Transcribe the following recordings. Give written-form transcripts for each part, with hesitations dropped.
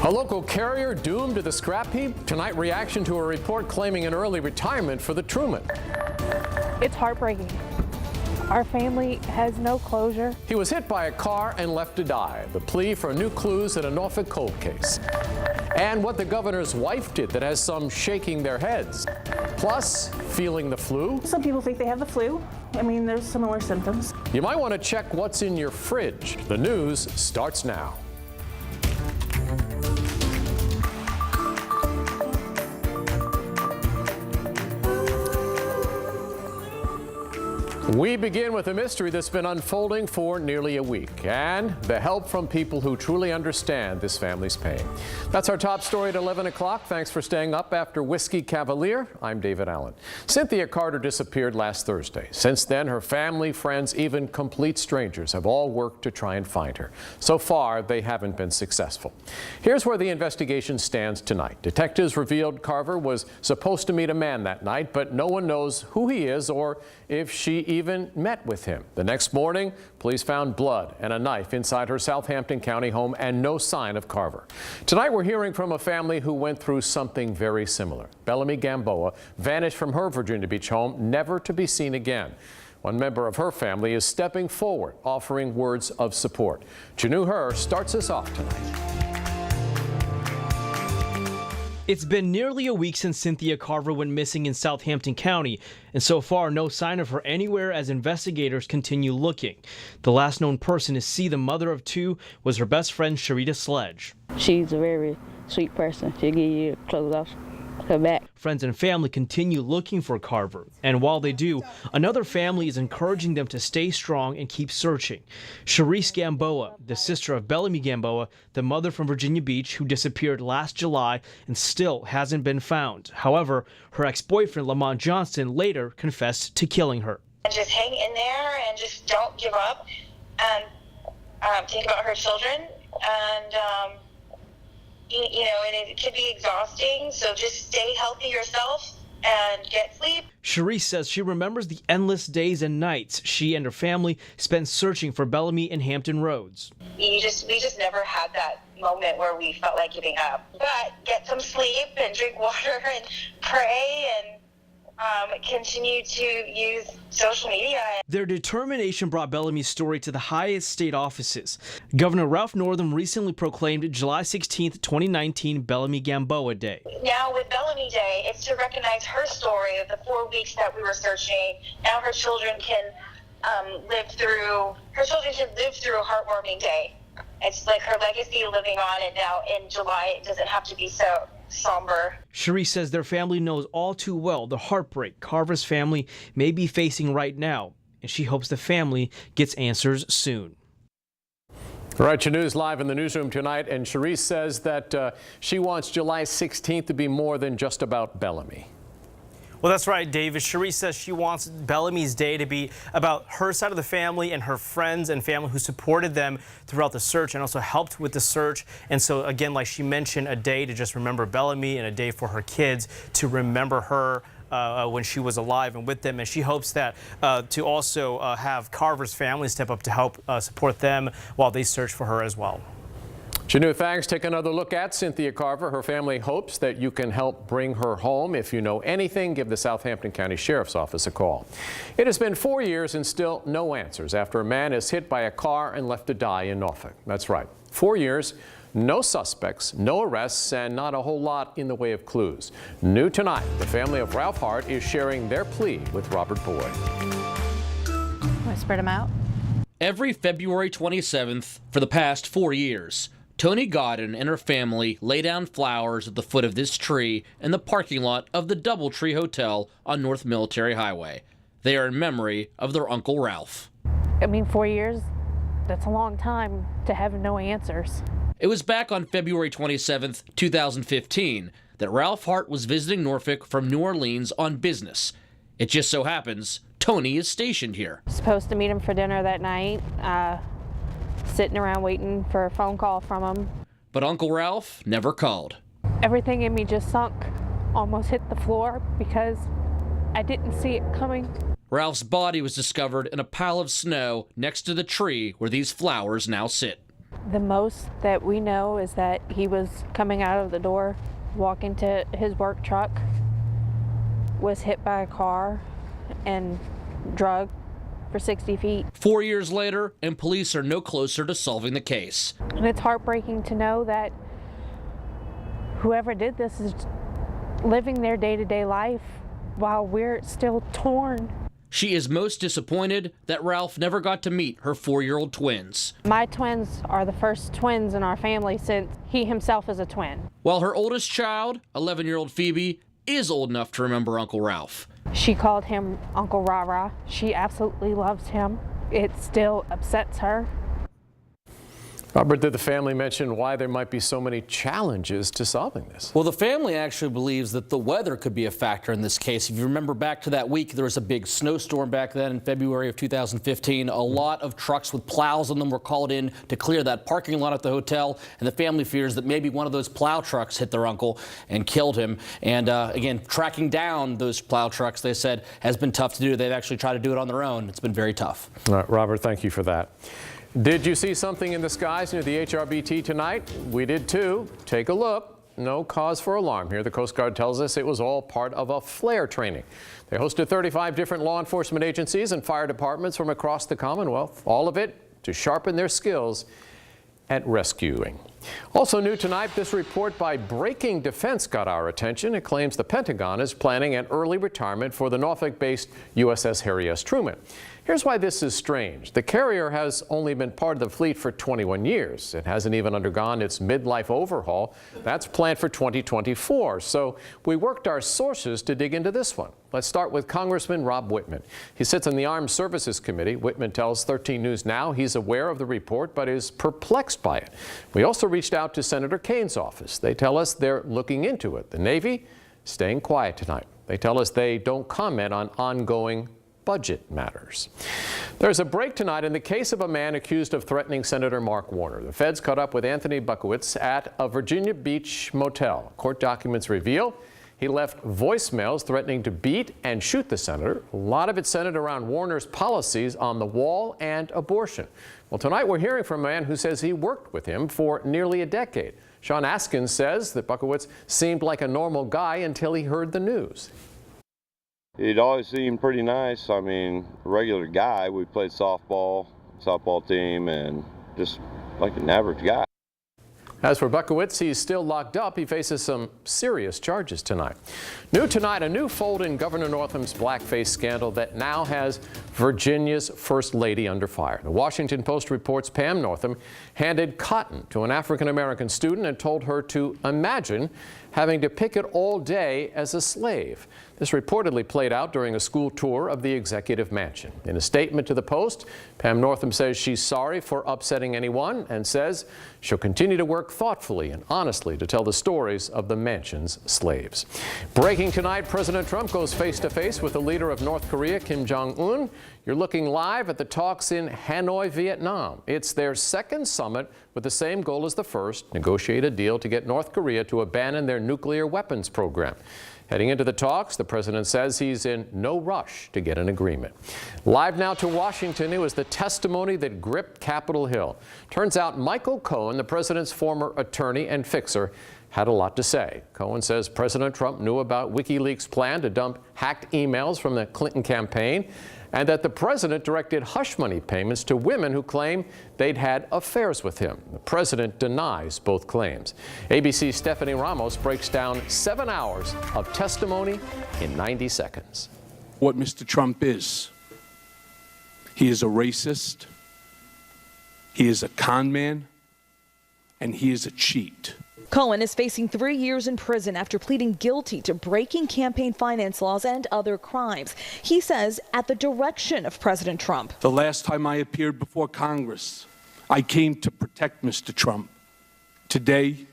A local carrier doomed to the scrap heap. Tonight, reaction to a report claiming an early retirement for the Truman. It's heartbreaking. Our family has no closure. He was hit by a car and left to die. The plea for new clues in a Norfolk cold case. And what the governor's wife did that has some shaking their heads. Plus, feeling the flu. Some people think they have the flu. I mean, there's similar symptoms. You might want to check what's in your fridge. The news starts now. We begin with a mystery that's been unfolding for nearly a week and the help from people who truly understand this family's pain. That's our top story at 11 o'clock. Thanks for staying up after Whiskey Cavalier. I'm David Allen. Cynthia Carter disappeared last Thursday. Since then, her family, friends, even complete strangers have all worked to try and find her. So far, they haven't been successful. Here's where the investigation stands tonight. Detectives revealed Carver was supposed to meet a man that night, but no one knows who he is or if she even met with him. The next morning, police found blood and a knife inside her Southampton County home and no sign of Carver. Tonight, we're hearing from a family who went through something very similar. Bellamy Gamboa vanished from her Virginia Beach home, never to be seen again. One member of her family is stepping forward, offering words of support. Janu Her starts us off tonight. It's been nearly a week since Cynthia Carver went missing in Southampton County, and so far no sign of her anywhere as investigators continue looking. The last known person to see the mother of two was her best friend Sharita Sledge. She's a very sweet person. She'll give you clothes off her back. Friends and family continue looking for Carver, and while they do, another family is encouraging them to stay strong and keep searching. Sharice Gamboa, the sister of Bellamy Gamboa, the mother from Virginia Beach who disappeared last July and still hasn't been found. However, her ex-boyfriend Lamont Johnston later confessed to killing her. Just hang in there and just don't give up and think about her children and you know, and it could be exhausting, so just stay healthy yourself and get sleep. Sharice says she remembers the endless days and nights she and her family spent searching for Bellamy and Hampton Roads. We just never had that moment where we felt like giving up. But get some sleep and drink water and pray and continue to use social media. Their determination brought Bellamy's story to the highest state offices. Governor Ralph Northam recently proclaimed July 16, 2019 Bellamy Gamboa Day. Now with Bellamy Day, it's to recognize her story of the 4 weeks that we were searching. Now her children can live through a heartwarming day. It's like her legacy living on, and now in July it doesn't have to be so somber. Sharice says their family knows all too well the heartbreak Carver's family may be facing right now, and she hopes the family gets answers soon. All right, your news live in the newsroom tonight, and Sharice says that she wants July 16th to be more than just about Bellamy. Well, that's right, David. Sharice says she wants Bellamy's Day to be about her side of the family and her friends and family who supported them throughout the search and also helped with the search. And so, again, like she mentioned, a day to just remember Bellamy and a day for her kids to remember her when she was alive and with them. And she hopes that to also have Carver's family step up to help support them while they search for her as well. Janu, thanks. Take another look at Cynthia Carver. Her family hopes that you can help bring her home. If you know anything, give the Southampton County Sheriff's Office a call. It has been 4 years and still no answers after a man is hit by a car and left to die in Norfolk. That's right. 4 years, no suspects, no arrests, and not a whole lot in the way of clues. New tonight, the family of Ralph Hart is sharing their plea with Robert Boyd. Want to spread them out? Every February 27th for the past 4 years, Tony Godden and her family lay down flowers at the foot of this tree in the parking lot of the Doubletree Hotel on North Military Highway. They are in memory of their Uncle Ralph. I mean, 4 years, that's a long time to have no answers. It was back on February 27th, 2015, that Ralph Hart was visiting Norfolk from New Orleans on business. It just so happens Tony is stationed here. Supposed to meet him for dinner that night. Sitting around waiting for a phone call from him. But Uncle Ralph never called. Everything in me just sunk, almost hit the floor because I didn't see it coming. Ralph's body was discovered in a pile of snow next to the tree where these flowers now sit. The most that we know is that he was coming out of the door, walking to his work truck, was hit by a car and drugged for 60 feet. 4 years later, and police are no closer to solving the case. And it's heartbreaking to know that whoever did this is living their day-to-day life while we're still torn. She is most disappointed that Ralph never got to meet her 4-year-old twins. My twins are the first twins in our family since he himself is a twin. While her oldest child, 11-year-old Phoebe, is old enough to remember Uncle Ralph. She called him Uncle Rah-Rah. She absolutely loves him. It still upsets her. Robert, did the family mention why there might be so many challenges to solving this? Well, the family actually believes that the weather could be a factor in this case. If you remember back to that week, there was a big snowstorm back then in February of 2015. A lot of trucks with plows on them were called in to clear that parking lot at the hotel, and the family fears that maybe one of those plow trucks hit their uncle and killed him. And again, tracking down those plow trucks, they said, has been tough to do. They've actually tried to do it on their own. It's been very tough. All right, Robert, thank you for that. Did you see something in the skies near the HRBT tonight? We did too. Take a look. No cause for alarm here. The Coast Guard tells us it was all part of a flare training. They hosted 35 different law enforcement agencies and fire departments from across the Commonwealth, all of it to sharpen their skills at rescuing. Also new tonight, this report by Breaking Defense got our attention. It claims the Pentagon is planning an early retirement for the Norfolk-based USS Harry S. Truman. Here's why this is strange. The carrier has only been part of the fleet for 21 years. It hasn't even undergone its midlife overhaul. That's planned for 2024. So we worked our sources to dig into this one. Let's start with Congressman Rob Wittman. He sits on the Armed Services Committee. Wittman tells 13 News Now he's aware of the report but is perplexed by it. We also reached out to Senator Kane's office. They tell us they're looking into it. The Navy staying quiet tonight. They tell us they don't comment on ongoing budget matters. There's a break tonight in the case of a man accused of threatening Senator Mark Warner. The feds caught up with Anthony Buckowitz at a Virginia Beach motel. Court documents reveal he left voicemails threatening to beat and shoot the senator. A lot of it centered around Warner's policies on the wall and abortion. Well, tonight we're hearing from a man who says he worked with him for nearly a decade. Sean Askins says that Buckowitz seemed like a normal guy until he heard the news. It always seemed pretty nice. I mean, a regular guy. We played softball team, and just like an average guy. As for Buckowitz, he's still locked up. He faces some serious charges tonight. New tonight, a new fold in Governor Northam's blackface scandal that now has Virginia's First Lady under fire. The Washington Post reports Pam Northam handed cotton to an African-American student and told her to imagine having to picket all day as a slave. This reportedly played out during a school tour of the executive mansion. In a statement to the Post, Pam Northam says she's sorry for upsetting anyone and says she'll continue to work thoughtfully and honestly to tell the stories of the mansion's slaves. Breaking tonight, President Trump goes face-to-face with the leader of North Korea, Kim Jong-un. You're looking live at the talks in Hanoi, Vietnam. It's their second summit with the same goal as the first, negotiate a deal to get North Korea to abandon their nuclear weapons program. Heading into the talks, the president says he's in no rush to get an agreement. Live now to Washington, it was the testimony that gripped Capitol Hill. Turns out Michael Cohen, the president's former attorney and fixer, had a lot to say. Cohen says President Trump knew about WikiLeaks' plan to dump hacked emails from the Clinton campaign, and that the president directed hush money payments to women who claim they'd had affairs with him. The president denies both claims. ABC's Stephanie Ramos breaks down 7 hours of testimony in 90 seconds. What Mr. Trump is. He is a racist, he is a con man, and he is a cheat. Cohen is facing 3 years in prison after pleading guilty to breaking campaign finance laws and other crimes. He says at the direction of President Trump. The last time I appeared before Congress, I came to protect Mr. Trump. Today,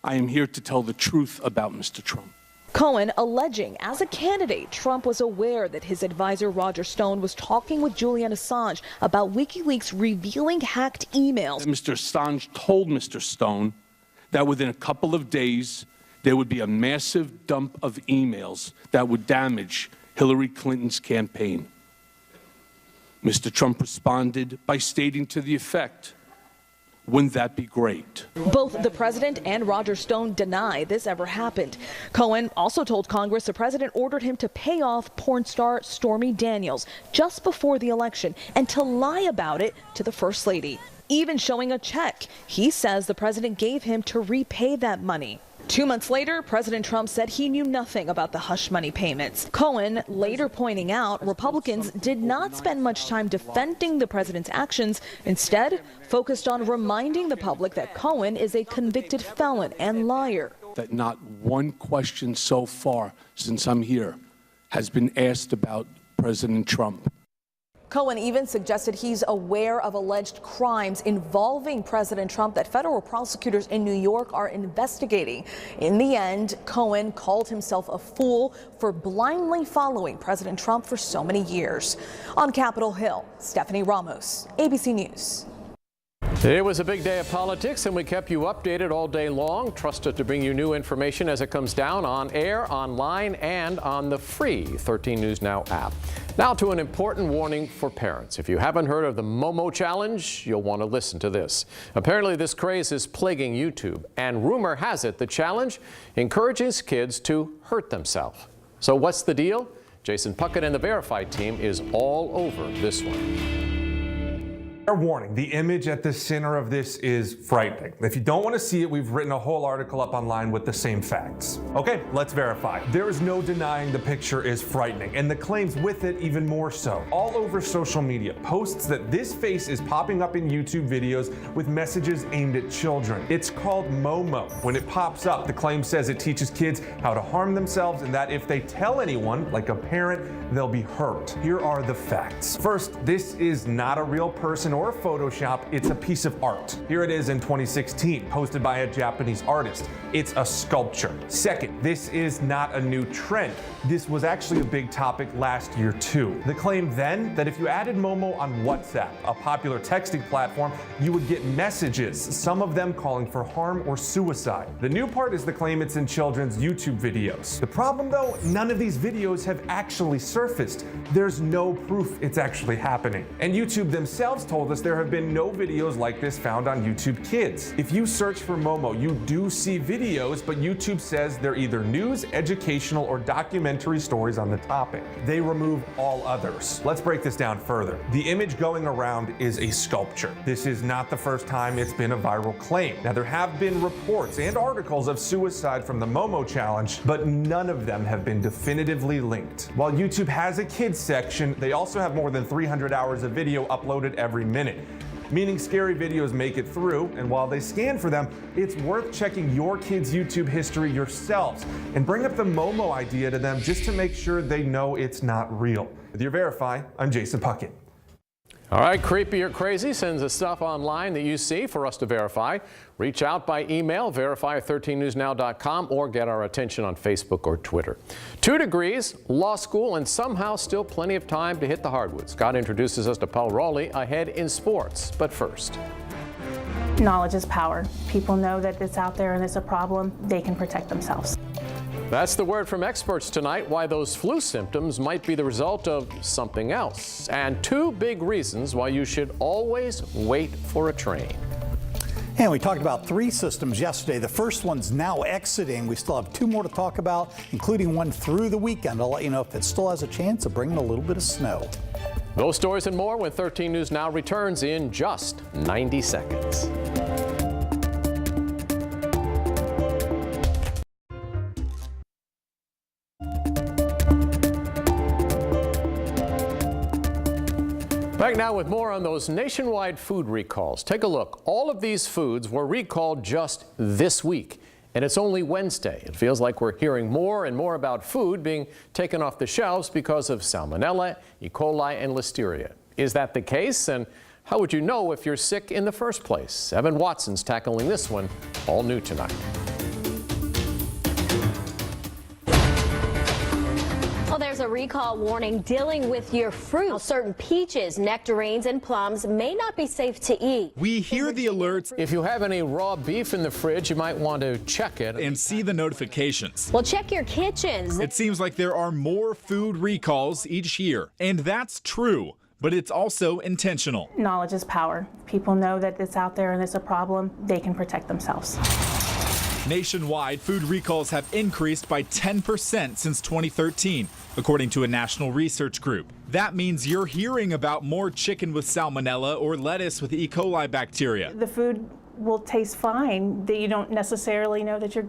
I am here to tell the truth about Mr. Trump. Cohen alleging as a candidate, Trump was aware that his advisor Roger Stone was talking with Julian Assange about WikiLeaks revealing hacked emails. Mr. Assange told Mr. Stone that within a couple of days, there would be a massive dump of emails that would damage Hillary Clinton's campaign. Mr. Trump responded by stating to the effect, Wouldn't that be great? Both the president and Roger Stone deny this ever happened. Cohen also told Congress the president ordered him to pay off porn star Stormy Daniels just before the election and to lie about it to the First Lady, even showing a check he says the president gave him to repay that money. 2 months later, President Trump said he knew nothing about the hush money payments. Cohen later pointing out Republicans did not spend much time defending the president's actions, instead focused on reminding the public that Cohen is a convicted felon and liar. That not one question so far since I'm here has been asked about President Trump. Cohen even suggested he's aware of alleged crimes involving President Trump that federal prosecutors in New York are investigating. In the end, Cohen called himself a fool for blindly following President Trump for so many years. On Capitol Hill, Stephanie Ramos, ABC News. It was a big day of politics, and we kept you updated all day long. Trusted to bring you new information as it comes down on air, online, and on the free 13 News Now app. Now to an important warning for parents. If you haven't heard of the Momo Challenge, you'll want to listen to this. Apparently, this craze is plaguing YouTube, and rumor has it the challenge encourages kids to hurt themselves. So what's the deal? Jason Puckett and the Verified team is all over this one. Fair warning, the image at the center of this is frightening. If you don't want to see it, we've written a whole article up online with the same facts. Okay, let's verify. There is no denying the picture is frightening, and the claims with it even more so. All over social media, posts that this face is popping up in YouTube videos with messages aimed at children. It's called Momo. When it pops up, the claim says it teaches kids how to harm themselves and that if they tell anyone, like a parent, they'll be hurt. Here are the facts. First, this is not a real person or Photoshop, it's a piece of art. Here it is in 2016, posted by a Japanese artist. It's a sculpture. Second, this is not a new trend. This was actually a big topic last year too. The claim then that if you added Momo on WhatsApp, a popular texting platform, you would get messages, some of them calling for harm or suicide. The new part is the claim it's in children's YouTube videos. The problem though, none of these videos have actually surfaced. There's no proof it's actually happening. And YouTube themselves told us there have been no videos like this found on YouTube Kids. If you search for Momo, you do see videos, but YouTube says they're either news, educational, or documentary stories on the topic. They remove all others. Let's break this down further. The image going around is a sculpture. This is not the first time it's been a viral claim. Now, there have been reports and articles of suicide from the Momo Challenge, but none of them have been definitively linked. While YouTube has a kids section, they also have more than 300 hours of video uploaded every minute, meaning scary videos make it through, and while they scan for them, it's worth checking your kids' YouTube history yourselves and bring up the Momo idea to them just to make sure they know it's not real. With your Verify, I'm Jason Puckett. All right, creepy or crazy, send the stuff online that you see for us to verify. Reach out by email, verify@13newsnow.com, or get our attention on Facebook or Twitter. 2 degrees, law school, and somehow still plenty of time to hit the hardwood. Scott introduces us to Paul Raleigh ahead in sports. But first. Knowledge is power. People know that it's out there and it's a problem. They can protect themselves. That's the word from experts tonight, why those flu symptoms might be the result of something else. And 2 big reasons why you should always wait for a train. And we talked about 3 systems yesterday. The first one's now exiting. We still have 2 more to talk about, including one through the weekend. I'll let you know if it still has a chance of bringing a little bit of snow. Those stories and more when 13 News Now returns in just 90 seconds. Back now with more on those nationwide food recalls. Take a look. All of these foods were recalled just this week, and it's only Wednesday. It feels like we're hearing more and more about food being taken off the shelves because of salmonella, E. coli, and listeria. Is that the case? And how would you know if you're sick in the first place? Evan Watson's tackling this one, all new tonight. Well, there's a recall warning dealing with your fruit. Certain peaches, nectarines, and plums may not be safe to eat. We hear the alerts. If you have any raw beef in the fridge, you might want to check it And see the notifications. Well, check your kitchens. It seems like there are more food recalls each year, and that's true. but it's also intentional. Knowledge is power. People know that it's out there and it's a problem. They can protect themselves. Nationwide, food recalls have increased by 10% since 2013, according to a national research group. That means you're hearing about more chicken with salmonella or lettuce with E. coli bacteria. The food will taste fine, that you don't necessarily know that you're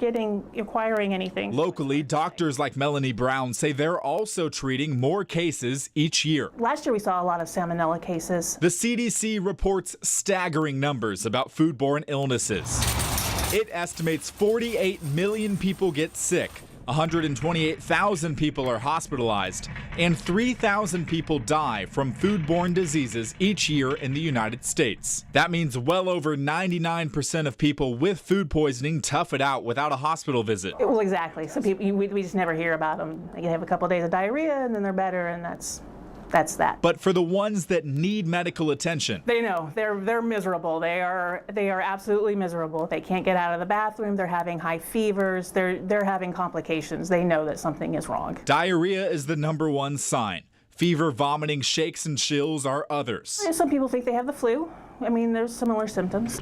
acquiring anything. Locally, doctors like Melanie Brown say they're also treating more cases each year. Last year we saw a lot of salmonella cases. The CDC reports staggering numbers about foodborne illnesses. It estimates 48 million people get sick, 128,000 people are hospitalized, and 3,000 people die from foodborne diseases each year in the United States. That means well over 99% of people with food poisoning tough it out without a hospital visit. Well, exactly. So people, we just never hear about them. They have a couple of days of diarrhea and then they're better, and that's that. But for the ones that need medical attention, they know they're miserable. They are absolutely miserable. They can't get out of the bathroom. They're having high fevers. They're having complications. They know that something is wrong. Diarrhea is the #1 sign. Fever, vomiting, shakes, and chills are others. Some people think they have the flu. I mean, there's similar symptoms.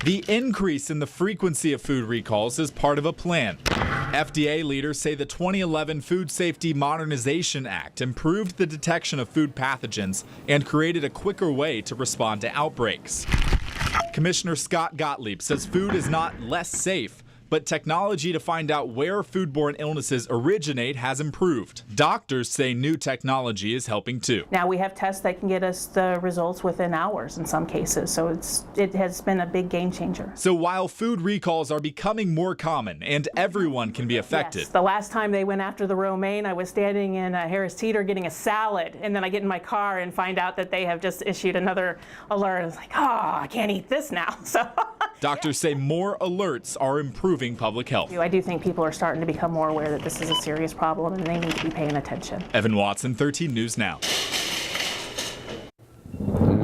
The increase in the frequency of food recalls is part of a plan. FDA leaders say the 2011 Food Safety Modernization Act improved the detection of food pathogens and created a quicker way to respond to outbreaks. Commissioner Scott Gottlieb says food is not less safe, but technology to find out where foodborne illnesses originate has improved. Doctors say new technology is helping too. Now we have tests that can get us the results within hours in some cases, so it has been a big game changer. So while food recalls are becoming more common and everyone can be affected. Yes. The last time they went after the romaine, I was standing in Harris Teeter getting a salad, and then I get in my car and find out that they have just issued another alert. I was like, oh, I can't eat this now. So doctors say more alerts are improving public health. I do think people are starting to become more aware that this is a serious problem and they need to be paying attention. Evan Watson, 13 News Now.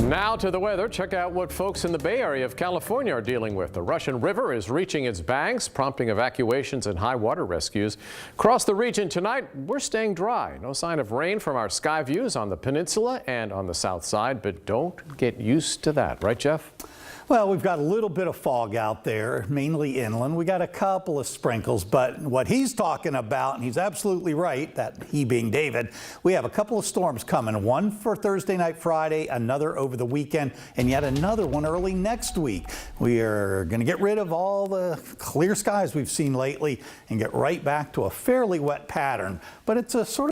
Now to the weather. Check out what folks in the Bay Area of California are dealing with. The Russian River is reaching its banks, prompting evacuations and high water rescues. Across the region tonight, we're staying dry. No sign of rain from our sky views on the peninsula and on the south side, but don't get used to that. Right, Jeff? Well, we've got a little bit of fog out there, mainly inland. We got a couple of sprinkles, but what he's talking about, and he's absolutely right, that he being David, we have a couple of storms coming. One for Thursday night, Friday, another over the weekend, and yet another one early next week. We are going to get rid of all the clear skies we've seen lately and get right back to a fairly wet pattern, but it's a sort of